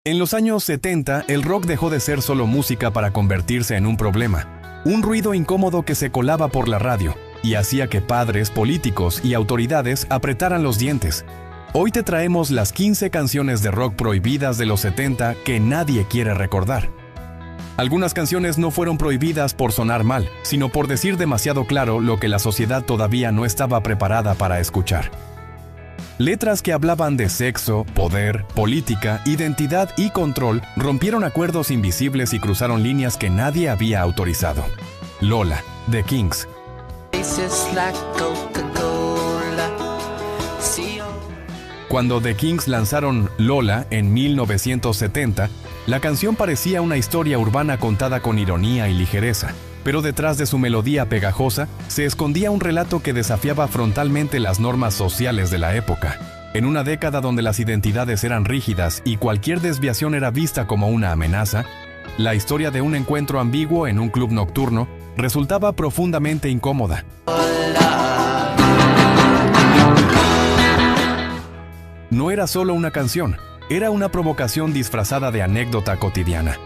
En los años 70, el rock dejó de ser solo música para convertirse en un problema, un ruido incómodo que se colaba por la radio y hacía que padres, políticos y autoridades apretaran los dientes. Hoy te traemos las 15 canciones de rock prohibidas de los 70 que nadie quiere recordar. Algunas canciones no fueron prohibidas por sonar mal, sino por decir demasiado claro lo que la sociedad todavía no estaba preparada para escuchar. Letras que hablaban de sexo, poder, política, identidad y control rompieron acuerdos invisibles y cruzaron líneas que nadie había autorizado. Lola, The Kinks. Cuando The Kinks lanzaron Lola en 1970, la canción parecía una historia urbana contada con ironía y ligereza, pero detrás de su melodía pegajosa se escondía un relato que desafiaba frontalmente las normas sociales de la época. En una década donde las identidades eran rígidas y cualquier desviación era vista como una amenaza, la historia de un encuentro ambiguo en un club nocturno resultaba profundamente incómoda. No era solo una canción, era una provocación disfrazada de anécdota cotidiana.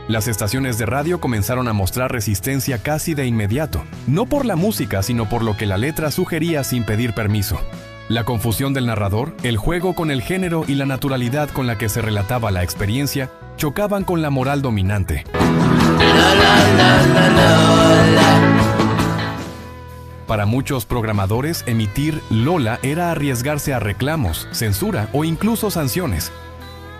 Las estaciones de radio comenzaron a mostrar resistencia casi de inmediato, no por la música, sino por lo que la letra sugería sin pedir permiso. La confusión del narrador, el juego con el género y la naturalidad con la que se relataba la experiencia chocaban con la moral dominante. Para muchos programadores, emitir Lola era arriesgarse a reclamos, censura o incluso sanciones.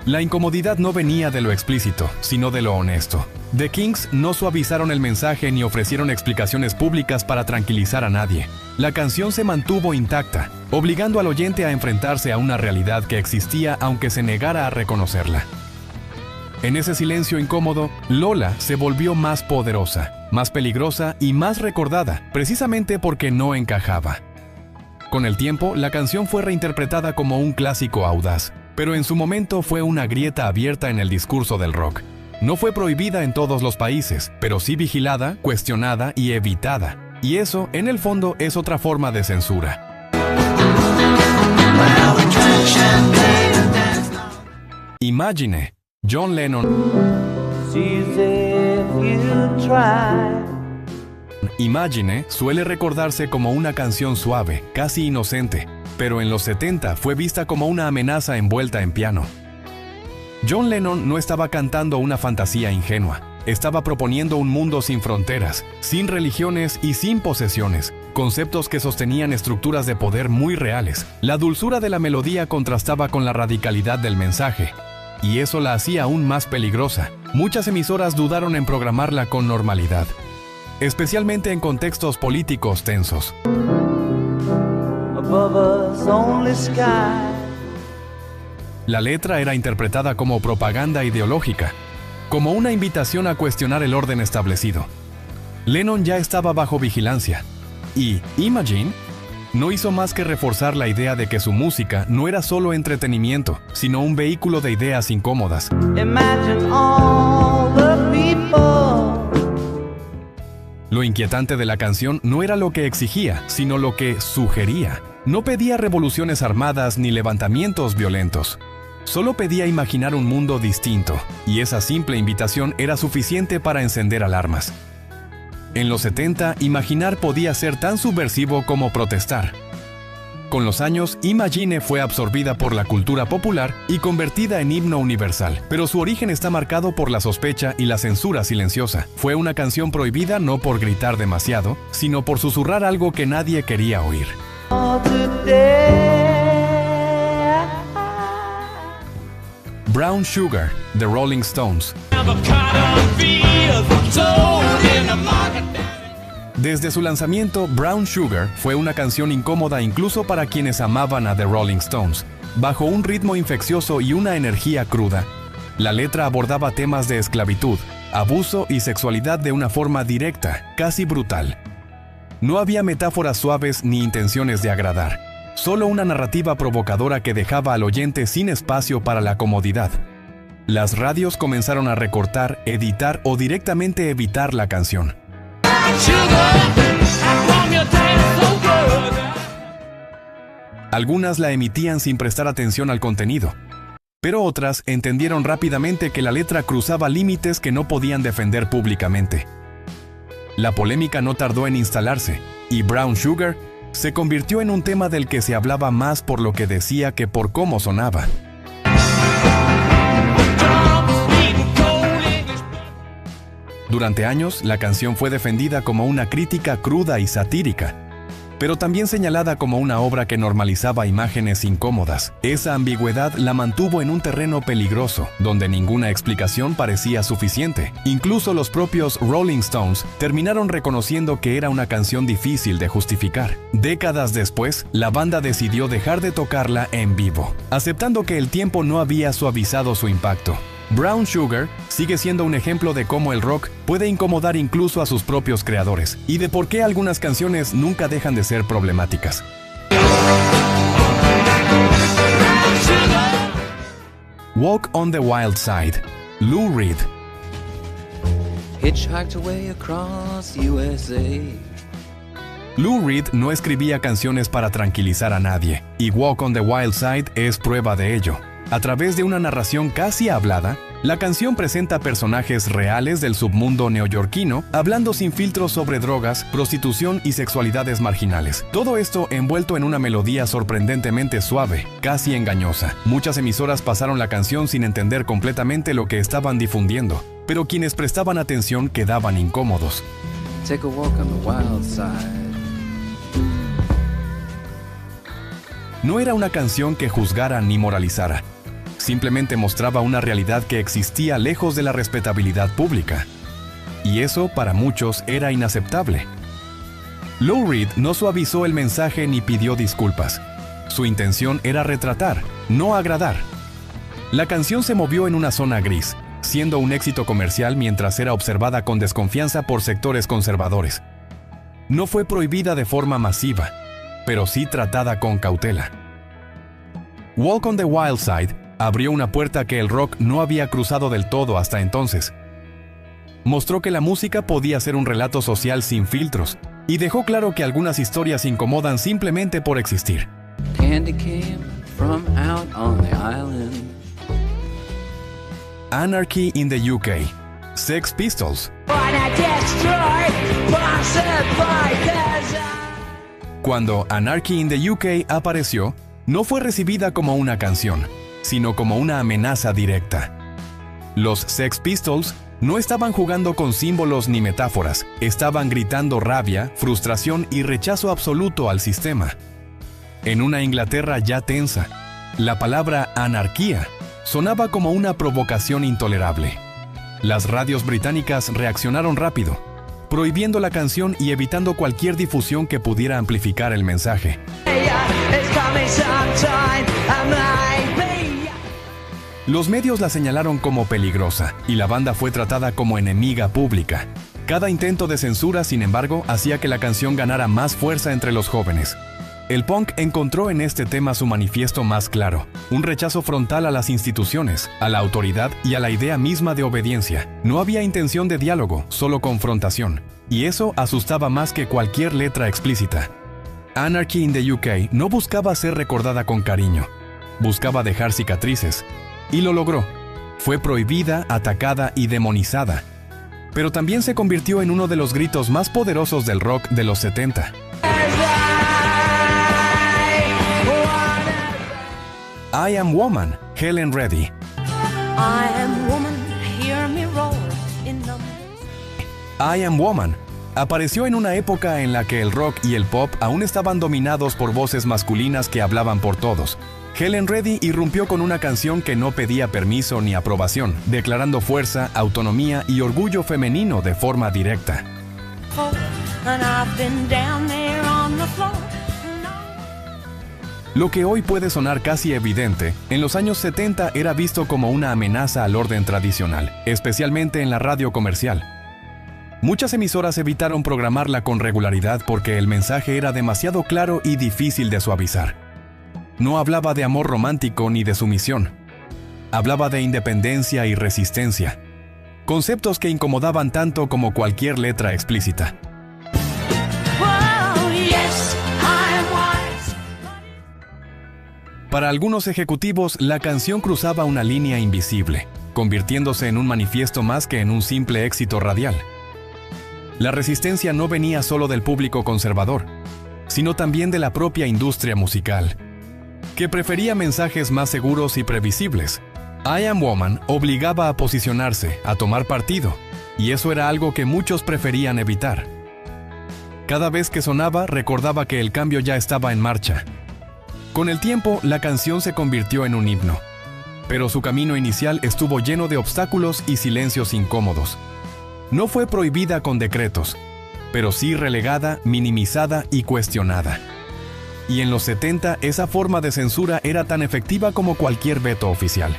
La incomodidad no venía de lo explícito, sino de lo honesto. The Kinks no suavizaron el mensaje ni ofrecieron explicaciones públicas para tranquilizar a nadie. La canción se mantuvo intacta, obligando al oyente a enfrentarse a una realidad que existía aunque se negara a reconocerla. En ese silencio incómodo, Lola se volvió más poderosa, más peligrosa y más recordada, precisamente porque no encajaba. Con el tiempo, la canción fue reinterpretada como un clásico audaz, pero en su momento fue una grieta abierta en el discurso del rock. No fue prohibida en todos los países, pero sí vigilada, cuestionada y evitada. Y eso, en el fondo, es otra forma de censura. Imagine, John Lennon. Imagine suele recordarse como una canción suave, casi inocente, pero en los 70 fue vista como una amenaza envuelta en piano. John Lennon no estaba cantando una fantasía ingenua, estaba proponiendo un mundo sin fronteras, sin religiones y sin posesiones, conceptos que sostenían estructuras de poder muy reales. La dulzura de la melodía contrastaba con la radicalidad del mensaje, y eso la hacía aún más peligrosa. Muchas emisoras dudaron en programarla con normalidad, especialmente en contextos políticos tensos. La letra era interpretada como propaganda ideológica, como una invitación a cuestionar el orden establecido. Lennon ya estaba bajo vigilancia, y Imagine no hizo más que reforzar la idea de que su música no era solo entretenimiento, sino un vehículo de ideas incómodas. Lo inquietante de la canción no era lo que exigía, sino lo que sugería. No pedía revoluciones armadas ni levantamientos violentos. Solo pedía imaginar un mundo distinto, y esa simple invitación era suficiente para encender alarmas. En los 70, imaginar podía ser tan subversivo como protestar. Con los años, Imagine fue absorbida por la cultura popular y convertida en himno universal, pero su origen está marcado por la sospecha y la censura silenciosa. Fue una canción prohibida no por gritar demasiado, sino por susurrar algo que nadie quería oír. Brown Sugar, The Rolling Stones. Desde su lanzamiento, Brown Sugar fue una canción incómoda incluso para quienes amaban a The Rolling Stones. Bajo un ritmo infeccioso y una energía cruda, la letra abordaba temas de esclavitud, abuso y sexualidad de una forma directa, casi brutal. No había metáforas suaves ni intenciones de agradar, solo una narrativa provocadora que dejaba al oyente sin espacio para la comodidad. Las radios comenzaron a recortar, editar o directamente evitar la canción. Algunas la emitían sin prestar atención al contenido. Pero otras entendieron rápidamente que la letra cruzaba límites que no podían defender públicamente. La polémica no tardó en instalarse, y Brown Sugar se convirtió en un tema del que se hablaba más por lo que decía que por cómo sonaba. Durante años, la canción fue defendida como una crítica cruda y satírica, pero también señalada como una obra que normalizaba imágenes incómodas. Esa ambigüedad la mantuvo en un terreno peligroso, donde ninguna explicación parecía suficiente. Incluso los propios Rolling Stones terminaron reconociendo que era una canción difícil de justificar. Décadas después, la banda decidió dejar de tocarla en vivo, aceptando que el tiempo no había suavizado su impacto. Brown Sugar sigue siendo un ejemplo de cómo el rock puede incomodar incluso a sus propios creadores y de por qué algunas canciones nunca dejan de ser problemáticas. Walk on the Wild Side, Lou Reed. Hitchhiked away across USA. Lou Reed no escribía canciones para tranquilizar a nadie, y Walk on the Wild Side es prueba de ello. A través de una narración casi hablada, la canción presenta personajes reales del submundo neoyorquino, hablando sin filtros sobre drogas, prostitución y sexualidades marginales. Todo esto envuelto en una melodía sorprendentemente suave, casi engañosa. Muchas emisoras pasaron la canción sin entender completamente lo que estaban difundiendo, pero quienes prestaban atención quedaban incómodos. Take a walk on the wild side. No era una canción que juzgara ni moralizara. Simplemente mostraba una realidad que existía lejos de la respetabilidad pública. Y eso, para muchos, era inaceptable. Lou Reed no suavizó el mensaje ni pidió disculpas. Su intención era retratar, no agradar. La canción se movió en una zona gris, siendo un éxito comercial mientras era observada con desconfianza por sectores conservadores. No fue prohibida de forma masiva, pero sí tratada con cautela. Walk on the Wild Side abrió una puerta que el rock no había cruzado del todo hasta entonces. Mostró que la música podía ser un relato social sin filtros, y dejó claro que algunas historias incomodan simplemente por existir. Candy came from out on the island. Anarchy in the UK, Sex Pistols. Cuando Anarchy in the UK apareció, no fue recibida como una canción, sino como una amenaza directa. Los Sex Pistols no estaban jugando con símbolos ni metáforas, estaban gritando rabia, frustración y rechazo absoluto al sistema. En una Inglaterra ya tensa, la palabra anarquía sonaba como una provocación intolerable. Las radios británicas reaccionaron rápido, prohibiendo la canción y evitando cualquier difusión que pudiera amplificar el mensaje. Los medios la señalaron como peligrosa, y la banda fue tratada como enemiga pública. Cada intento de censura, sin embargo, hacía que la canción ganara más fuerza entre los jóvenes. El punk encontró en este tema su manifiesto más claro, un rechazo frontal a las instituciones, a la autoridad y a la idea misma de obediencia. No había intención de diálogo, solo confrontación, y eso asustaba más que cualquier letra explícita. Anarchy in the UK no buscaba ser recordada con cariño, buscaba dejar cicatrices, y lo logró. Fue prohibida, atacada y demonizada, pero también se convirtió en uno de los gritos más poderosos del rock de los 70. I Am Woman, Helen Reddy. I Am Woman apareció en una época en la que el rock y el pop aún estaban dominados por voces masculinas que hablaban por todos. Helen Reddy irrumpió con una canción que no pedía permiso ni aprobación, declarando fuerza, autonomía y orgullo femenino de forma directa. Lo que hoy puede sonar casi evidente, en los años 70 era visto como una amenaza al orden tradicional, especialmente en la radio comercial. Muchas emisoras evitaron programarla con regularidad porque el mensaje era demasiado claro y difícil de suavizar. No hablaba de amor romántico ni de sumisión. Hablaba de independencia y resistencia, conceptos que incomodaban tanto como cualquier letra explícita. Para algunos ejecutivos, la canción cruzaba una línea invisible, convirtiéndose en un manifiesto más que en un simple éxito radial. La resistencia no venía solo del público conservador, sino también de la propia industria musical, que prefería mensajes más seguros y previsibles. I Am Woman obligaba a posicionarse, a tomar partido, y eso era algo que muchos preferían evitar. Cada vez que sonaba, recordaba que el cambio ya estaba en marcha. Con el tiempo, la canción se convirtió en un himno, pero su camino inicial estuvo lleno de obstáculos y silencios incómodos. No fue prohibida con decretos, pero sí relegada, minimizada y cuestionada. Y en los 70, esa forma de censura era tan efectiva como cualquier veto oficial.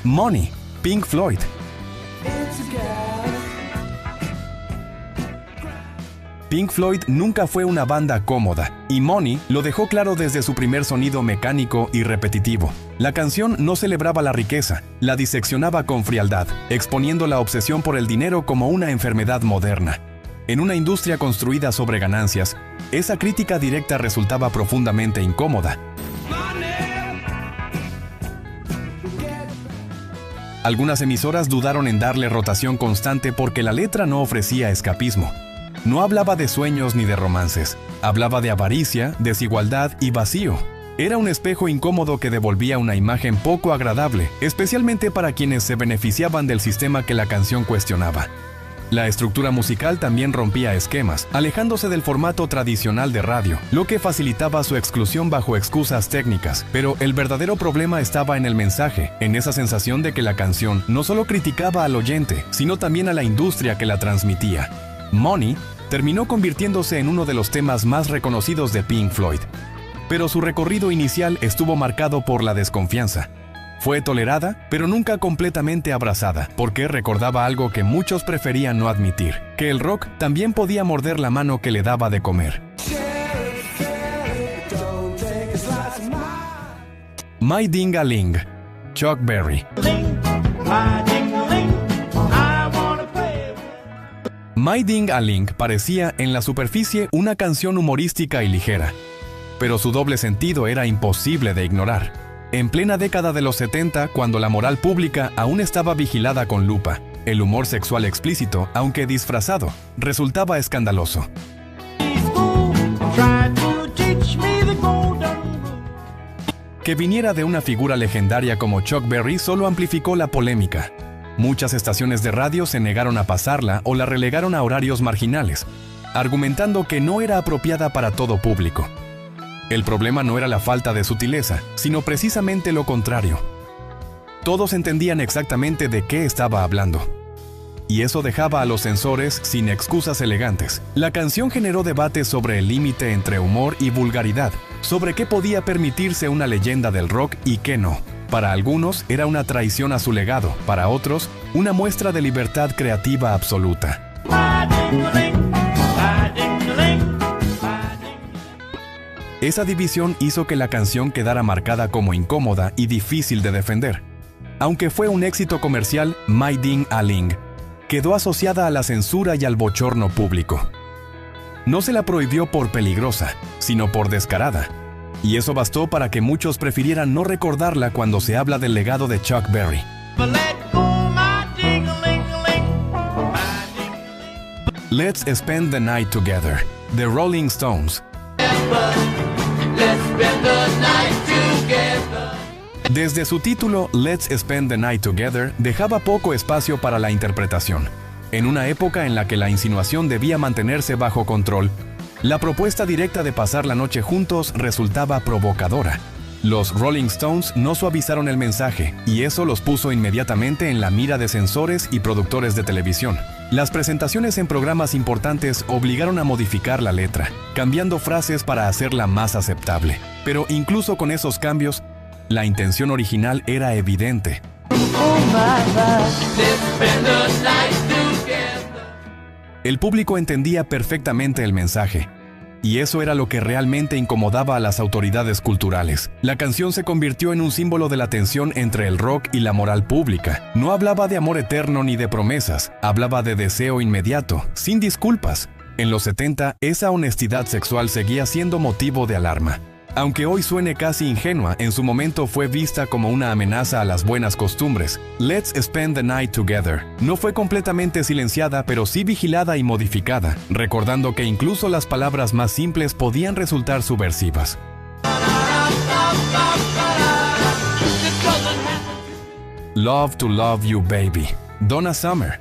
Money, Pink Floyd. Pink Floyd nunca fue una banda cómoda, y Money lo dejó claro desde su primer sonido mecánico y repetitivo. La canción no celebraba la riqueza, la diseccionaba con frialdad, exponiendo la obsesión por el dinero como una enfermedad moderna. En una industria construida sobre ganancias, esa crítica directa resultaba profundamente incómoda. Algunas emisoras dudaron en darle rotación constante porque la letra no ofrecía escapismo. No hablaba de sueños ni de romances, hablaba de avaricia, desigualdad y vacío. Era un espejo incómodo que devolvía una imagen poco agradable, especialmente para quienes se beneficiaban del sistema que la canción cuestionaba. La estructura musical también rompía esquemas, alejándose del formato tradicional de radio, lo que facilitaba su exclusión bajo excusas técnicas. Pero el verdadero problema estaba en el mensaje, en esa sensación de que la canción no solo criticaba al oyente, sino también a la industria que la transmitía. Money terminó convirtiéndose en uno de los temas más reconocidos de Pink Floyd. Pero su recorrido inicial estuvo marcado por la desconfianza. Fue tolerada, pero nunca completamente abrazada, porque recordaba algo que muchos preferían no admitir, que el rock también podía morder la mano que le daba de comer. My Ding-a-Ling, Chuck Berry. My Ding-a-Ling parecía, en la superficie, una canción humorística y ligera, pero su doble sentido era imposible de ignorar. En plena década de los 70, cuando la moral pública aún estaba vigilada con lupa, el humor sexual explícito, aunque disfrazado, resultaba escandaloso. Que viniera de una figura legendaria como Chuck Berry solo amplificó la polémica. Muchas estaciones de radio se negaron a pasarla o la relegaron a horarios marginales, argumentando que no era apropiada para todo público. El problema no era la falta de sutileza, sino precisamente lo contrario. Todos entendían exactamente de qué estaba hablando. Y eso dejaba a los censores sin excusas elegantes. La canción generó debates sobre el límite entre humor y vulgaridad, sobre qué podía permitirse una leyenda del rock y qué no. Para algunos era una traición a su legado, para otros, una muestra de libertad creativa absoluta. Esa división hizo que la canción quedara marcada como incómoda y difícil de defender. Aunque fue un éxito comercial, My Ding-a-Ling quedó asociada a la censura y al bochorno público. No se la prohibió por peligrosa, sino por descarada. Y eso bastó para que muchos prefirieran no recordarla cuando se habla del legado de Chuck Berry. Let's Spend the Night Together, The Rolling Stones. Desde su título, Let's Spend the Night Together, dejaba poco espacio para la interpretación. En una época en la que la insinuación debía mantenerse bajo control, la propuesta directa de pasar la noche juntos resultaba provocadora. Los Rolling Stones no suavizaron el mensaje, y eso los puso inmediatamente en la mira de censores y productores de televisión. Las presentaciones en programas importantes obligaron a modificar la letra, cambiando frases para hacerla más aceptable. Pero incluso con esos cambios, la intención original era evidente. El público entendía perfectamente el mensaje, y eso era lo que realmente incomodaba a las autoridades culturales. La canción se convirtió en un símbolo de la tensión entre el rock y la moral pública. No hablaba de amor eterno ni de promesas, hablaba de deseo inmediato, sin disculpas. En los 70, esa honestidad sexual seguía siendo motivo de alarma. Aunque hoy suene casi ingenua, en su momento fue vista como una amenaza a las buenas costumbres. Let's Spend the Night Together no fue completamente silenciada, pero sí vigilada y modificada, recordando que incluso las palabras más simples podían resultar subversivas. Love to Love You Baby, Donna Summer.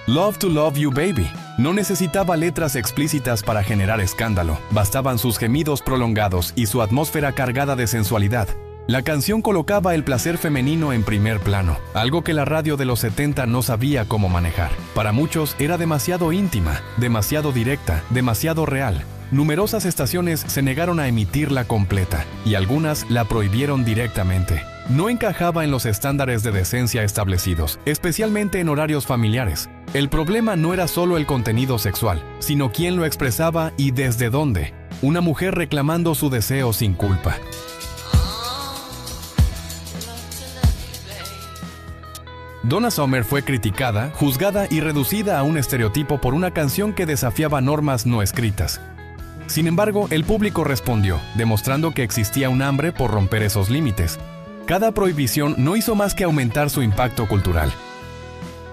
Love to Love You Baby no necesitaba letras explícitas para generar escándalo, bastaban sus gemidos prolongados y su atmósfera cargada de sensualidad. La canción colocaba el placer femenino en primer plano, algo que la radio de los 70 no sabía cómo manejar. Para muchos era demasiado íntima, demasiado directa, demasiado real. Numerosas estaciones se negaron a emitirla completa, y algunas la prohibieron directamente. No encajaba en los estándares de decencia establecidos, especialmente en horarios familiares. El problema no era solo el contenido sexual, sino quién lo expresaba y desde dónde. Una mujer reclamando su deseo sin culpa. Donna Summer fue criticada, juzgada y reducida a un estereotipo por una canción que desafiaba normas no escritas. Sin embargo, el público respondió, demostrando que existía un hambre por romper esos límites. Cada prohibición no hizo más que aumentar su impacto cultural.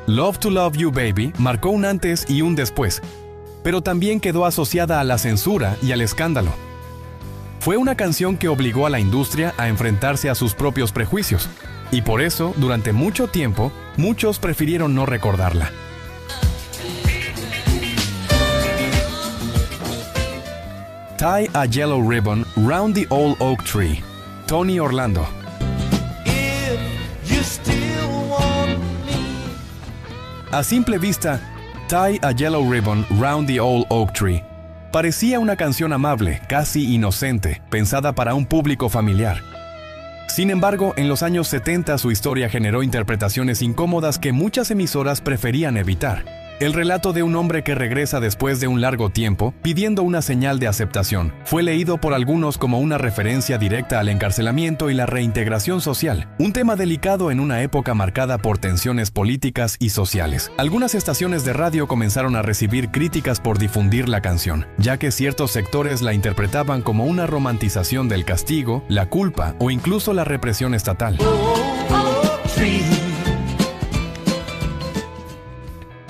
Love to Love You Baby marcó un antes y un después, pero también quedó asociada a la censura y al escándalo. Fue una canción que obligó a la industria a enfrentarse a sus propios prejuicios, y por eso, durante mucho tiempo, muchos prefirieron no recordarla. Tie a Yellow Ribbon Round the Old Oak Tree, Tony Orlando. A simple vista, Tie a Yellow Ribbon Round the Old Oak Tree parecía una canción amable, casi inocente, pensada para un público familiar. Sin embargo, en los años 70 su historia generó interpretaciones incómodas que muchas emisoras preferían evitar. El relato de un hombre que regresa después de un largo tiempo, pidiendo una señal de aceptación, fue leído por algunos como una referencia directa al encarcelamiento y la reintegración social, un tema delicado en una época marcada por tensiones políticas y sociales. Algunas estaciones de radio comenzaron a recibir críticas por difundir la canción, ya que ciertos sectores la interpretaban como una romantización del castigo, la culpa o incluso la represión estatal.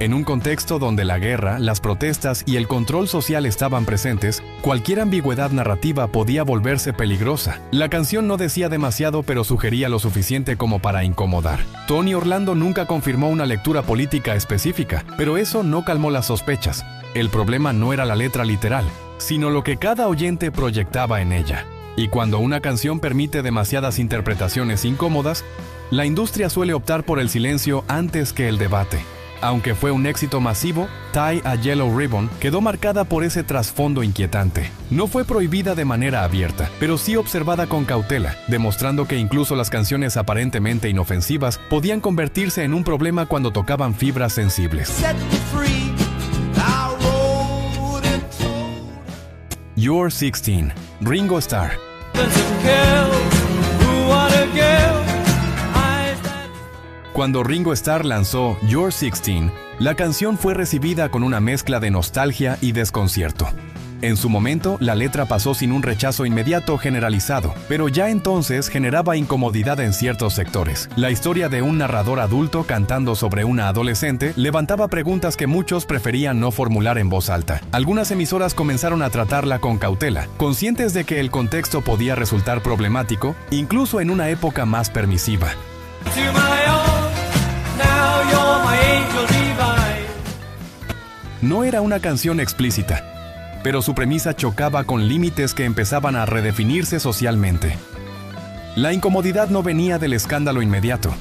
En un contexto donde la guerra, las protestas y el control social estaban presentes, cualquier ambigüedad narrativa podía volverse peligrosa. La canción no decía demasiado, pero sugería lo suficiente como para incomodar. Tony Orlando nunca confirmó una lectura política específica, pero eso no calmó las sospechas. El problema no era la letra literal, sino lo que cada oyente proyectaba en ella. Y cuando una canción permite demasiadas interpretaciones incómodas, la industria suele optar por el silencio antes que el debate. Aunque fue un éxito masivo, Tie a Yellow Ribbon quedó marcada por ese trasfondo inquietante. No fue prohibida de manera abierta, pero sí observada con cautela, demostrando que incluso las canciones aparentemente inofensivas podían convertirse en un problema cuando tocaban fibras sensibles. You're 16, Ringo Starr. Cuando Ringo Starr lanzó You're 16, la canción fue recibida con una mezcla de nostalgia y desconcierto. En su momento, la letra pasó sin un rechazo inmediato generalizado, pero ya entonces generaba incomodidad en ciertos sectores. La historia de un narrador adulto cantando sobre una adolescente levantaba preguntas que muchos preferían no formular en voz alta. Algunas emisoras comenzaron a tratarla con cautela, conscientes de que el contexto podía resultar problemático, incluso en una época más permisiva. No era una canción explícita, pero su premisa chocaba con límites que empezaban a redefinirse socialmente. La incomodidad no venía del escándalo inmediato,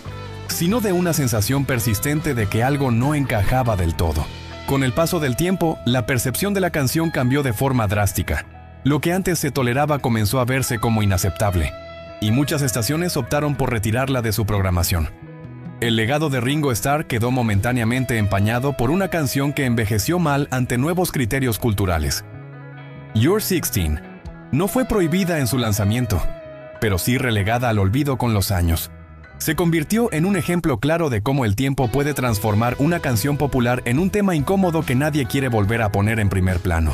sino de una sensación persistente de que algo no encajaba del todo. Con el paso del tiempo, la percepción de la canción cambió de forma drástica. Lo que antes se toleraba comenzó a verse como inaceptable, y muchas estaciones optaron por retirarla de su programación. El legado de Ringo Starr quedó momentáneamente empañado por una canción que envejeció mal ante nuevos criterios culturales. You're 16 no fue prohibida en su lanzamiento, pero sí relegada al olvido con los años. Se convirtió en un ejemplo claro de cómo el tiempo puede transformar una canción popular en un tema incómodo que nadie quiere volver a poner en primer plano.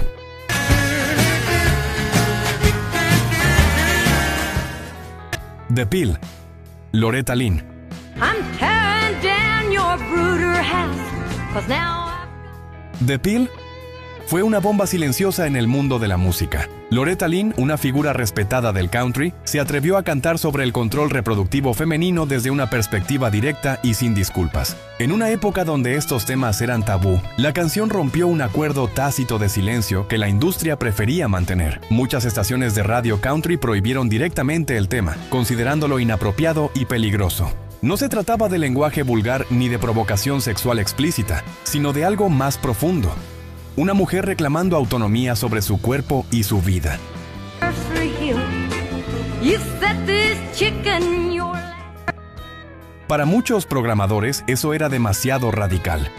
The Pill, Loretta Lynn. The Pill fue una bomba silenciosa en el mundo de la música. Loretta Lynn, una figura respetada del country, se atrevió a cantar sobre el control reproductivo femenino desde una perspectiva directa y sin disculpas. En una época donde estos temas eran tabú, la canción rompió un acuerdo tácito de silencio que la industria prefería mantener. Muchas estaciones de radio country prohibieron directamente el tema, considerándolo inapropiado y peligroso. No se trataba de lenguaje vulgar ni de provocación sexual explícita, sino de algo más profundo. Una mujer reclamando autonomía sobre su cuerpo y su vida. Para muchos programadores, eso era demasiado radical.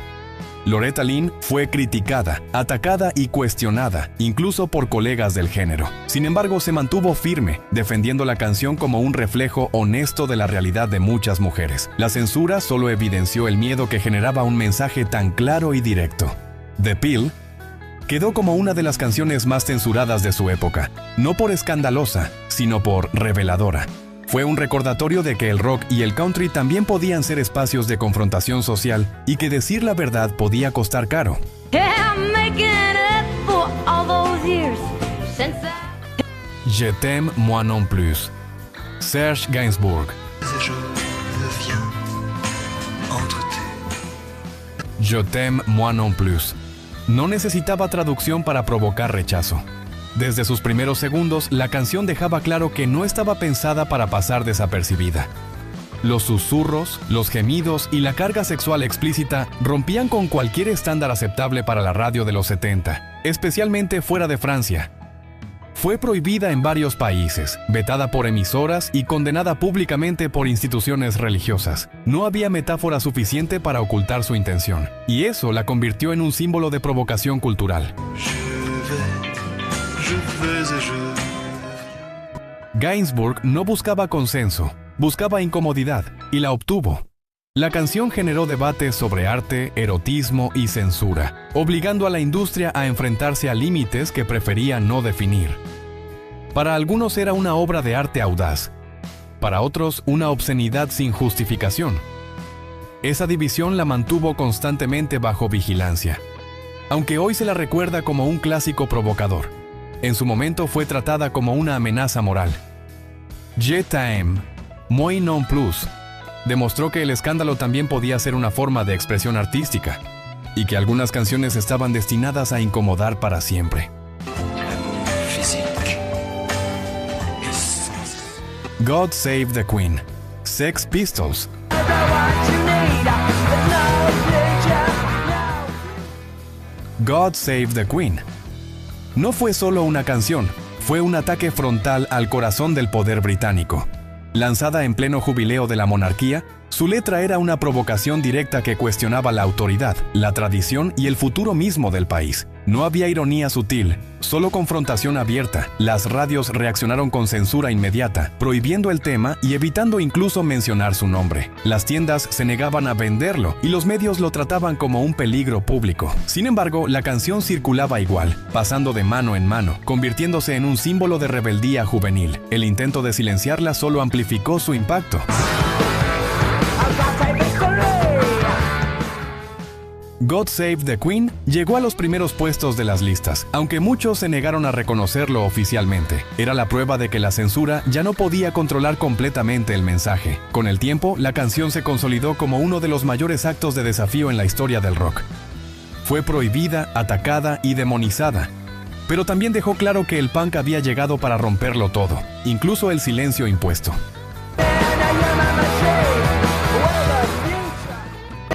Loretta Lynn fue criticada, atacada y cuestionada, incluso por colegas del género. Sin embargo, se mantuvo firme, defendiendo la canción como un reflejo honesto de la realidad de muchas mujeres. La censura solo evidenció el miedo que generaba un mensaje tan claro y directo. The Pill quedó como una de las canciones más censuradas de su época, no por escandalosa, sino por reveladora. Fue un recordatorio de que el rock y el country también podían ser espacios de confrontación social y que decir la verdad podía costar caro. Je t'aime moi non plus. Serge Gainsbourg. Je t'aime moi non plus. No necesitaba traducción para provocar rechazo. Desde sus primeros segundos, la canción dejaba claro que no estaba pensada para pasar desapercibida. Los susurros, los gemidos y la carga sexual explícita rompían con cualquier estándar aceptable para la radio de los 70, especialmente fuera de Francia. Fue prohibida en varios países, vetada por emisoras y condenada públicamente por instituciones religiosas. No había metáfora suficiente para ocultar su intención, y eso la convirtió en un símbolo de provocación cultural. Gainsbourg no buscaba consenso, buscaba incomodidad, y la obtuvo. La canción generó debates sobre arte, erotismo y censura, obligando a la industria a enfrentarse a límites que prefería no definir. Para algunos era una obra de arte audaz, para otros una obscenidad sin justificación. Esa división la mantuvo constantemente bajo vigilancia, aunque hoy se la recuerda como un clásico provocador. En su momento fue tratada como una amenaza moral. Je t'aime, moi non plus demostró que el escándalo también podía ser una forma de expresión artística y que algunas canciones estaban destinadas a incomodar para siempre. God Save the Queen, Sex Pistols. God Save the Queen. No fue solo una canción, fue un ataque frontal al corazón del poder británico. Lanzada en pleno jubileo de la monarquía, su letra era una provocación directa que cuestionaba la autoridad, la tradición y el futuro mismo del país. No había ironía sutil, solo confrontación abierta. Las radios reaccionaron con censura inmediata, prohibiendo el tema y evitando incluso mencionar su nombre. Las tiendas se negaban a venderlo y los medios lo trataban como un peligro público. Sin embargo, la canción circulaba igual, pasando de mano en mano, convirtiéndose en un símbolo de rebeldía juvenil. El intento de silenciarla solo amplificó su impacto. God Save the Queen llegó a los primeros puestos de las listas, aunque muchos se negaron a reconocerlo oficialmente. Era la prueba de que la censura ya no podía controlar completamente el mensaje. Con el tiempo, la canción se consolidó como uno de los mayores actos de desafío en la historia del rock. Fue prohibida, atacada y demonizada, pero también dejó claro que el punk había llegado para romperlo todo, incluso el silencio impuesto.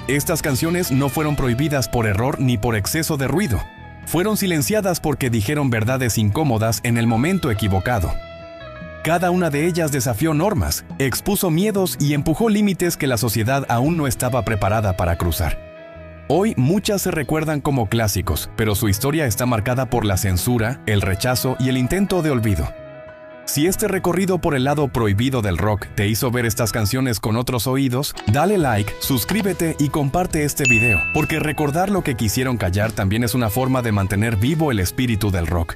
Estas canciones no fueron prohibidas por error ni por exceso de ruido. Fueron silenciadas porque dijeron verdades incómodas en el momento equivocado. Cada una de ellas desafió normas, expuso miedos y empujó límites que la sociedad aún no estaba preparada para cruzar. Hoy muchas se recuerdan como clásicos, pero su historia está marcada por la censura, el rechazo y el intento de olvido. Si este recorrido por el lado prohibido del rock te hizo ver estas canciones con otros oídos, dale like, suscríbete y comparte este video, porque recordar lo que quisieron callar también es una forma de mantener vivo el espíritu del rock.